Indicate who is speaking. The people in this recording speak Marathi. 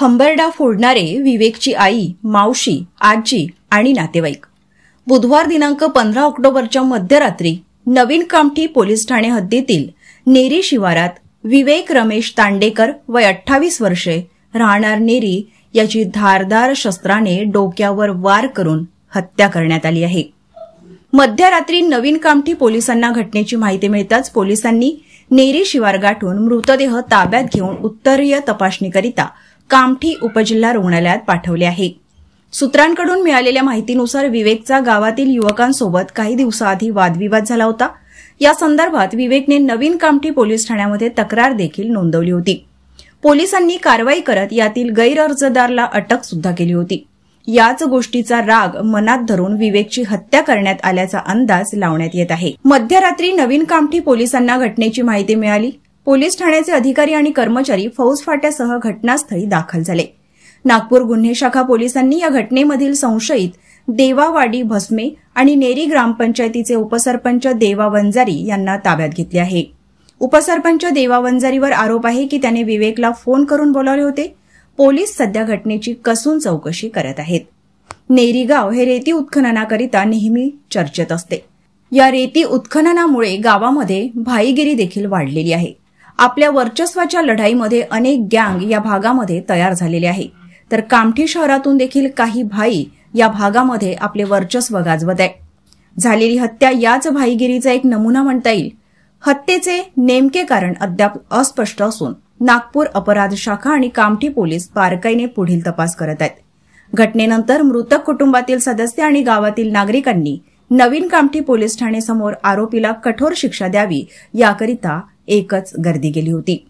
Speaker 1: हंबरडा फोडणारे विवेकची आई, मावशी, आजी आणि नातेवाईक. बुधवार दिनांक 15 ऑक्टोबरच्या मध्यरात्री नवीन कामठी पोलीस ठाणे हद्दीतील नेरी शिवारात विवेक रमेश तांडेकर वय 28 वर्षे राहणार नेरी याची धारदार शस्त्राने डोक्यावर वार करून हत्या करण्यात आली आहे. मध्यरात्री नवीन कामठी पोलिसांना घटनेची माहिती मिळताच पोलिसांनी नेरी शिवार गाठून मृतदेह ताब्यात घेऊन उत्तरीय तपासणीकरिता कामठी उपजिल्हा रुग्णालयात पाठवले आहे. सूत्रांकडून मिळालेल्या माहितीनुसार विवेकचा गावातील युवकांसोबत काही दिवसाआधी वादविवाद झाला होता. या संदर्भात विवेकने नवीन कामठी पोलीस ठाण्यामध्ये तक्रार देखील नोंदवली होती. पोलिसांनी कारवाई करत यातील गैरअर्जदारला अटक सुद्धा केली होती. याच गोष्टीचा राग मनात धरून विवेकची हत्या करण्यात आल्याचा अंदाज लावण्यात येत आहे. मध्यरात्री नवीन कामठी पोलिसांना घटनेची माहिती मिळाली. पोलीस ठाण्याचे अधिकारी आणि कर्मचारी फौज फाट्यासह घटनास्थळी दाखल झाले. नागपूर गुन्हे शाखा पोलिसांनी या घटनेमधील संशयित देवावाडी भस्मे आणि नेरी ग्रामपंचायतीचे उपसरपंच देवा वंजारी यांना ताब्यात घेतले आहे. उपसरपंच देवा वंजारीवर आरोप आहे की त्याने विवेकला फोन करून बोलावले होते. पोलीस सध्या घटनेची कसून चौकशी करत आहेत. नेरी गाव हे रेती उत्खननाकरिता नेहमी चर्चेत असते. या रेती उत्खननामुळे गावामध्ये भाईगिरी देखील वाढलेली आहे. आपल्या वर्चस्वाच्या लढाईमध्ये अनेक गँग या भागामध्ये तयार झालेले आहे. तर कामठी शहरातून देखील काही भाई या भागामध्ये आपले वर्चस्व गाजवत आहे. झालेली हत्या याच भाईगिरीचा एक नमुना म्हणता येईल. हत्येचे नेमके कारण अद्याप अस्पष्ट असून नागपूर अपराध शाखा आणि कामठी पोलीस बारकाईने पुढील तपास करत आहेत. घटनेनंतर मृतक कुटुंबातील सदस्य आणि गावातील नागरिकांनी नवीन कामठी पोलीस ठाणे समोर आरोपीला कठोर शिक्षा द्यावी याकरिता एकच गर्दी केली होती.